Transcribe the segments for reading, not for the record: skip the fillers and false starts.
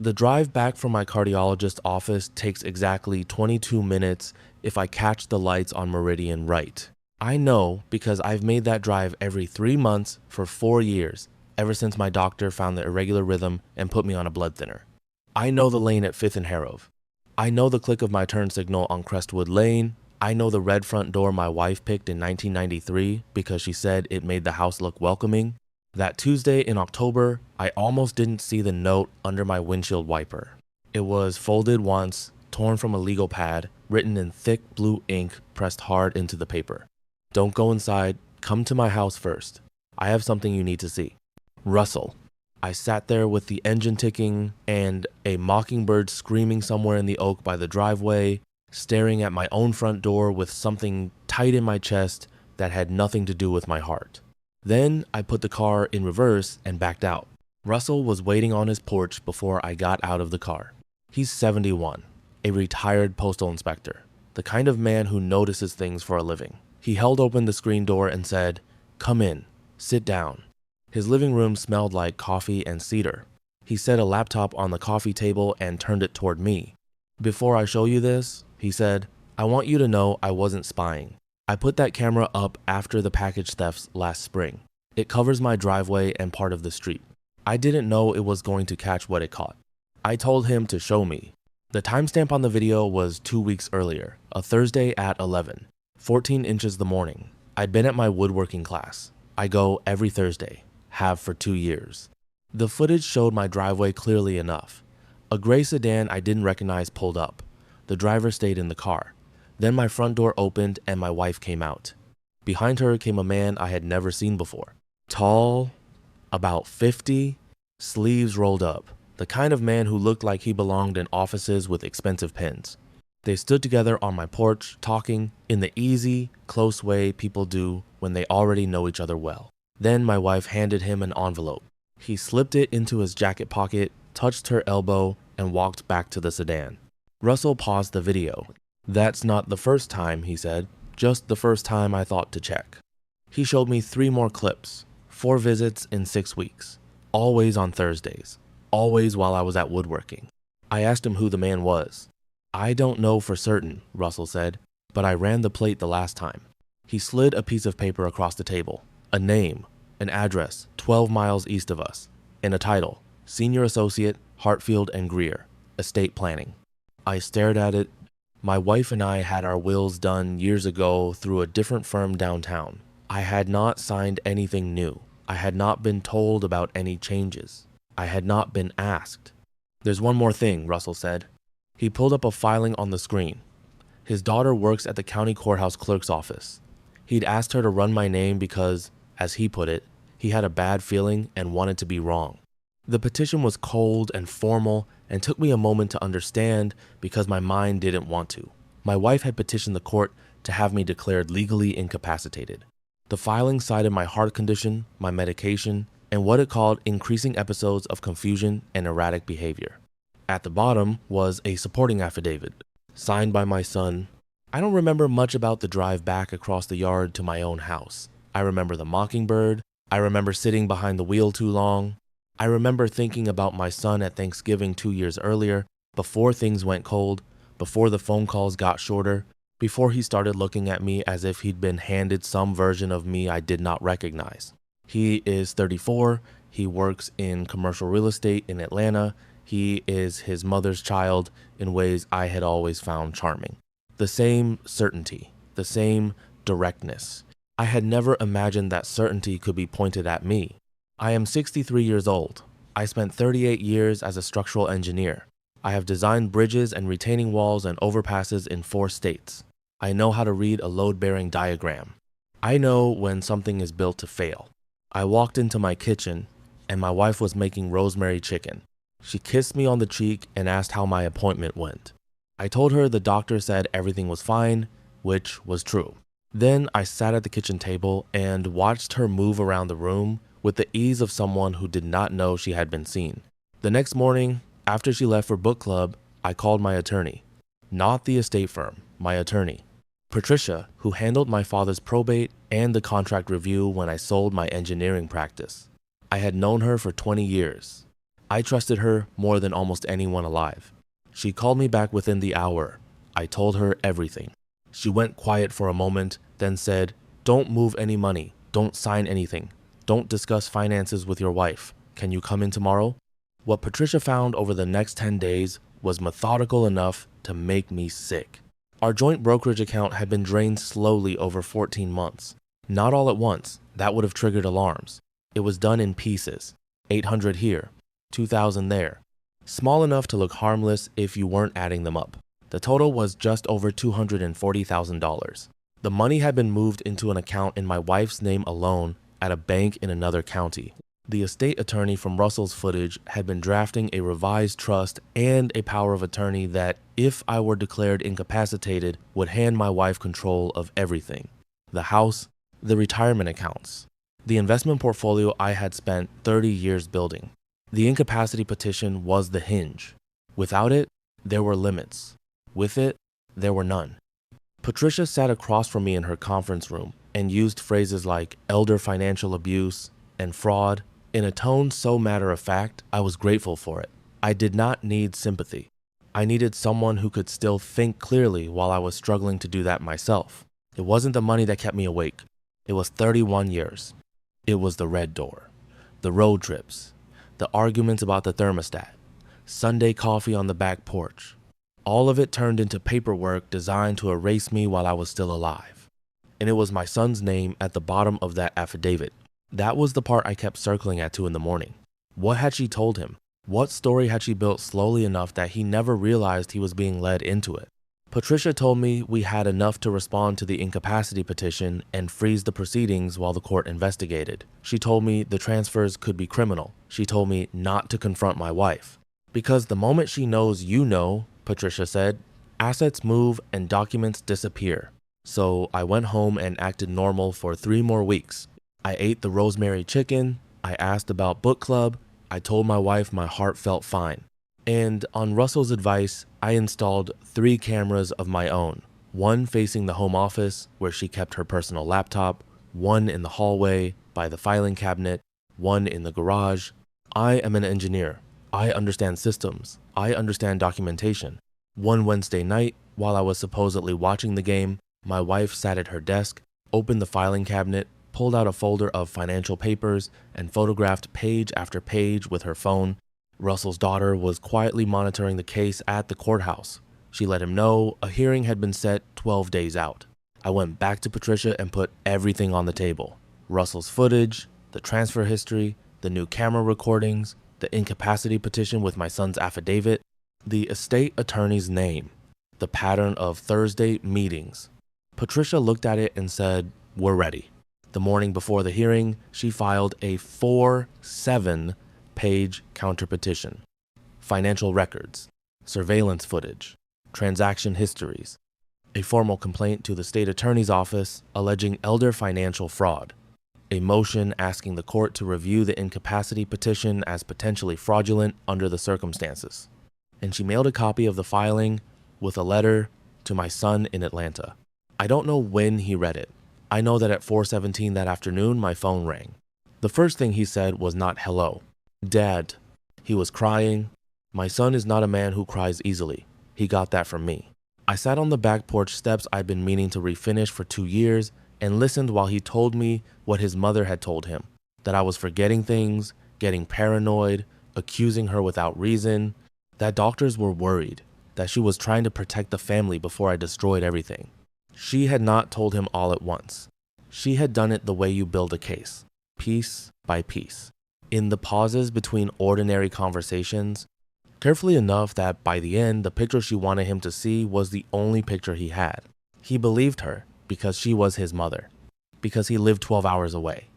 The drive back from my cardiologist office takes exactly 22 minutes if I catch the lights on Meridian right. I know because I've made that drive every 3 months for 4 years, ever since my doctor found the irregular rhythm and put me on a blood thinner. I know the lane at 5th and Harrove. I know the click of my turn signal on Crestwood Lane. I know the red front door my wife picked in 1993 because she said it made the house look welcoming. That Tuesday in October, I almost didn't see the note under my windshield wiper. It was folded once, torn from a legal pad, written in thick blue ink pressed hard into the paper. Don't go inside, come to my house first. I have something you need to see. Russell. I sat there with the engine ticking and a mockingbird screaming somewhere in the oak by the driveway, staring at my own front door with something tight in my chest that had nothing to do with my heart. Then I put the car in reverse and backed out. Russell was waiting on his porch before I got out of the car. He's 71, a retired postal inspector, the kind of man who notices things for a living. He held open the screen door and said, "Come in, sit down." His living room smelled like coffee and cedar. He set a laptop on the coffee table and turned it toward me. "Before I show you this," he said, "I want you to know I wasn't spying. I put that camera up after the package thefts last spring. It covers my driveway and part of the street. I didn't know it was going to catch what it caught." I told him to show me. The timestamp on the video was 2 weeks earlier, a Thursday at 11, 14 inches the morning. I'd been at my woodworking class. I go every Thursday, have for 2 years. The footage showed my driveway clearly enough. A gray sedan I didn't recognize pulled up. The driver stayed in the car. Then my front door opened and my wife came out. Behind her came a man I had never seen before. Tall, about 50, sleeves rolled up, the kind of man who looked like he belonged in offices with expensive pens. They stood together on my porch, talking in the easy, close way people do when they already know each other well. Then my wife handed him an envelope. He slipped it into his jacket pocket, touched her elbow, and walked back to the sedan. Russell paused the video. "That's not the first time," he said, "just the first time I thought to check." He showed me 3 more clips, 4 visits in 6 weeks, always on Thursdays, always while I was at woodworking. I asked him who the man was. "I don't know for certain," Russell said, "but I ran the plate the last time." He slid a piece of paper across the table, a name, an address 12 miles east of us, and a title, Senior Associate, Hartfield and Greer, Estate Planning. I stared at it. My wife and I had our wills done years ago through a different firm downtown. I had not signed anything new. I had not been told about any changes. I had not been asked. "There's one more thing," Russell said. He pulled up a filing on the screen. His daughter works at the county courthouse clerk's office. He'd asked her to run my name because, as he put it, he had a bad feeling and wanted to be wrong. The petition was cold and formal and took me a moment to understand because my mind didn't want to. My wife had petitioned the court to have me declared legally incapacitated. The filing cited my heart condition, my medication, and what it called increasing episodes of confusion and erratic behavior. At the bottom was a supporting affidavit, signed by my son. I don't remember much about the drive back across the yard to my own house. I remember the mockingbird. I remember sitting behind the wheel too long. I remember thinking about my son at Thanksgiving 2 years earlier, before things went cold, before the phone calls got shorter, before he started looking at me as if he'd been handed some version of me I did not recognize. He is 34. He works in commercial real estate in Atlanta. He is his mother's child in ways I had always found charming. The same certainty, the same directness. I had never imagined that certainty could be pointed at me. I am 63 years old. I spent 38 years as a structural engineer. I have designed bridges and retaining walls and overpasses in 4 states. I know how to read a load-bearing diagram. I know when something is built to fail. I walked into my kitchen, and my wife was making rosemary chicken. She kissed me on the cheek and asked how my appointment went. I told her the doctor said everything was fine, which was true. Then I sat at the kitchen table and watched her move around the room with the ease of someone who did not know she had been seen. The next morning, after she left for book club, I called my attorney. Not the estate firm, my attorney. Patricia, who handled my father's probate and the contract review when I sold my engineering practice. I had known her for 20 years. I trusted her more than almost anyone alive. She called me back within the hour. I told her everything. She went quiet for a moment, then said, "Don't move any money. Don't sign anything. Don't discuss finances with your wife. Can you come in tomorrow?" What Patricia found over the next 10 days was methodical enough to make me sick. Our joint brokerage account had been drained slowly over 14 months. Not all at once. That would have triggered alarms. It was done in pieces. 800 here, 2,000 there. Small enough to look harmless if you weren't adding them up. The total was just over $240,000. The money had been moved into an account in my wife's name alone at a bank in another county. The estate attorney from Russell's footage had been drafting a revised trust and a power of attorney that, if I were declared incapacitated, would hand my wife control of everything. The house, the retirement accounts, the investment portfolio I had spent 30 years building. The incapacity petition was the hinge. Without it, there were limits. With it, there were none. Patricia sat across from me in her conference room and used phrases like elder financial abuse and fraud in a tone so matter-of-fact, I was grateful for it. I did not need sympathy. I needed someone who could still think clearly while I was struggling to do that myself. It wasn't the money that kept me awake. It was 31 years. It was the red door, the road trips, the arguments about the thermostat, Sunday coffee on the back porch. All of it turned into paperwork designed to erase me while I was still alive. And it was my son's name at the bottom of that affidavit. That was the part I kept circling at 2 in the morning. What had she told him? What story had she built slowly enough that he never realized he was being led into it? Patricia told me we had enough to respond to the incapacity petition and freeze the proceedings while the court investigated. She told me the transfers could be criminal. She told me not to confront my wife. Because the moment she knows you know, Patricia said, assets move and documents disappear. So I went home and acted normal for 3 more weeks. I ate the rosemary chicken. I asked about book club. I told my wife my heart felt fine. And on Russell's advice, I installed 3 cameras of my own. One facing the home office where she kept her personal laptop, one in the hallway by the filing cabinet, one in the garage. I am an engineer. I understand systems. I understand documentation. One Wednesday night, while I was supposedly watching the game, my wife sat at her desk, opened the filing cabinet, pulled out a folder of financial papers, and photographed page after page with her phone. Russell's daughter was quietly monitoring the case at the courthouse. She let him know a hearing had been set 12 days out. I went back to Patricia and put everything on the table. Russell's footage, the transfer history, the new camera recordings, the incapacity petition with my son's affidavit, the estate attorney's name, the pattern of Thursday meetings. Patricia looked at it and said, "We're ready." The morning before the hearing, she filed a 7-page counterpetition. Financial records, surveillance footage, transaction histories, a formal complaint to the state attorney's office alleging elder financial fraud, a motion asking the court to review the incapacity petition as potentially fraudulent under the circumstances. And she mailed a copy of the filing with a letter to my son in Atlanta. I don't know when he read it. I know that at 4:17 that afternoon, my phone rang. The first thing he said was not hello. "Dad." He was crying. My son is not a man who cries easily. He got that from me. I sat on the back porch steps I'd been meaning to refinish for 2 years and listened while he told me what his mother had told him, that I was forgetting things, getting paranoid, accusing her without reason, that doctors were worried, that she was trying to protect the family before I destroyed everything. She had not told him all at once. She had done it the way you build a case, piece by piece, in the pauses between ordinary conversations, carefully enough that by the end, the picture she wanted him to see was the only picture he had. He believed her because she was his mother, because he lived 12 hours away,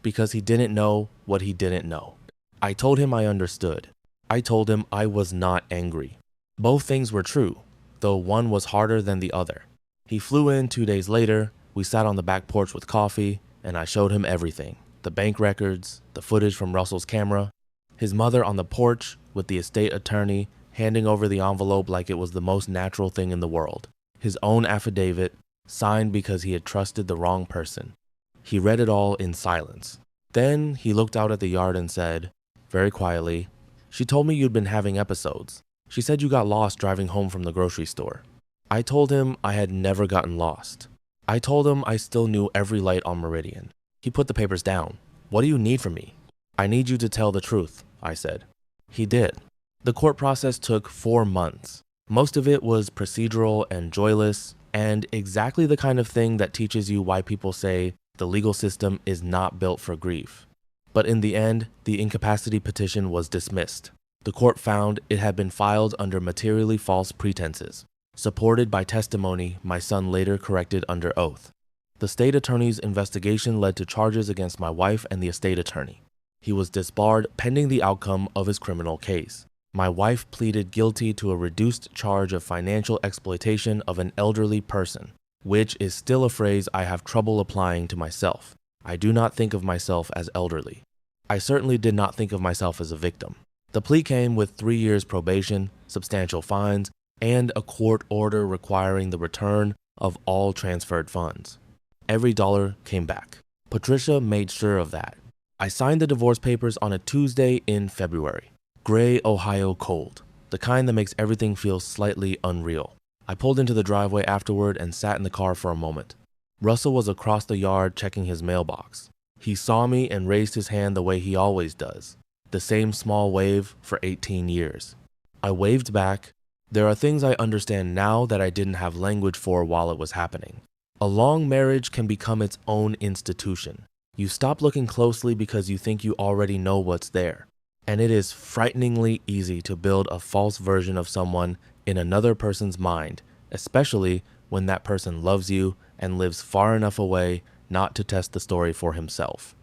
because he didn't know what he didn't know. I told him I understood. I told him I was not angry. Both things were true, though one was harder than the other. He flew in 2 days later. We sat on the back porch with coffee, and I showed him everything. The bank records, the footage from Russell's camera, his mother on the porch with the estate attorney handing over the envelope like it was the most natural thing in the world, his own affidavit, signed because he had trusted the wrong person. He read it all in silence. Then he looked out at the yard and said, very quietly, She told me you'd been having episodes. She said you got lost driving home from the grocery store. I told him I had never gotten lost. I told him I still knew every light on Meridian. He put the papers down. What do you need from me? I need you to tell the truth, I said. He did. The court process took 4 months. Most of it was procedural and joyless, and exactly the kind of thing that teaches you why people say the legal system is not built for grief. But in the end, the incapacity petition was dismissed. The court found it had been filed under materially false pretenses, supported by testimony my son later corrected under oath. The state attorney's investigation led to charges against my wife and the estate attorney. He was disbarred pending the outcome of his criminal case. My wife pleaded guilty to a reduced charge of financial exploitation of an elderly person, which is still a phrase I have trouble applying to myself. I do not think of myself as elderly. I certainly did not think of myself as a victim. The plea came with 3 years probation, substantial fines, and a court order requiring the return of all transferred funds. Every dollar came back. Patricia made sure of that. I signed the divorce papers on a Tuesday in February. Gray Ohio cold, the kind that makes everything feel slightly unreal. I pulled into the driveway afterward and sat in the car for a moment. Russell was across the yard checking his mailbox. He saw me and raised his hand the way he always does, the same small wave for 18 years. I waved back. There are things I understand now that I didn't have language for while it was happening. A long marriage can become its own institution. You stop looking closely because you think you already know what's there. And it is frighteningly easy to build a false version of someone in another person's mind, especially when that person loves you and lives far enough away not to test the story for himself.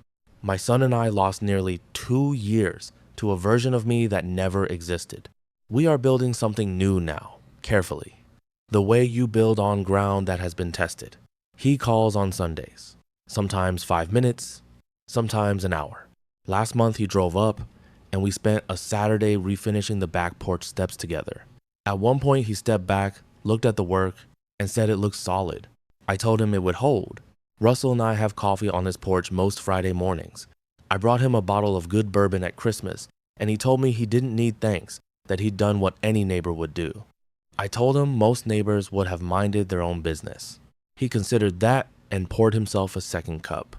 My son and I lost nearly 2 years to a version of me that never existed. We are building something new now, carefully. The way you build on ground that has been tested. He calls on Sundays, sometimes 5 minutes, sometimes an hour. Last month he drove up, and we spent a Saturday refinishing the back porch steps together. At one point he stepped back, looked at the work, and said it looked solid. I told him it would hold. Russell and I have coffee on his porch most Friday mornings. I brought him a bottle of good bourbon at Christmas, and he told me he didn't need thanks, that he'd done what any neighbor would do. I told him most neighbors would have minded their own business. He considered that and poured himself a second cup.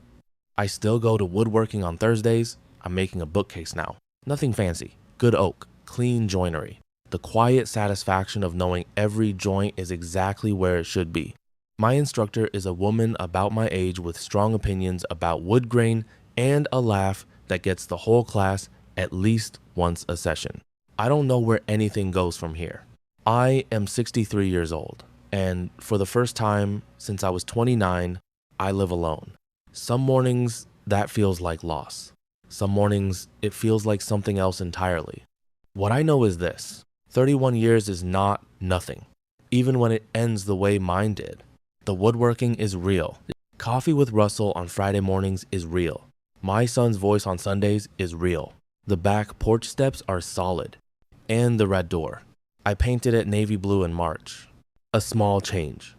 I still go to woodworking on Thursdays. I'm making a bookcase now. Nothing fancy, good oak, clean joinery. The quiet satisfaction of knowing every joint is exactly where it should be. My instructor is a woman about my age with strong opinions about wood grain and a laugh that gets the whole class at least once a session. I don't know where anything goes from here. I am 63 years old, and for the first time since I was 29, I live alone. Some mornings that feels like loss. Some mornings, it feels like something else entirely. What I know is this: 31 years is not nothing, even when it ends the way mine did. The woodworking is real. Coffee with Russell on Friday mornings is real. My son's voice on Sundays is real. The back porch steps are solid. And the red door. I painted it navy blue in March. A small change.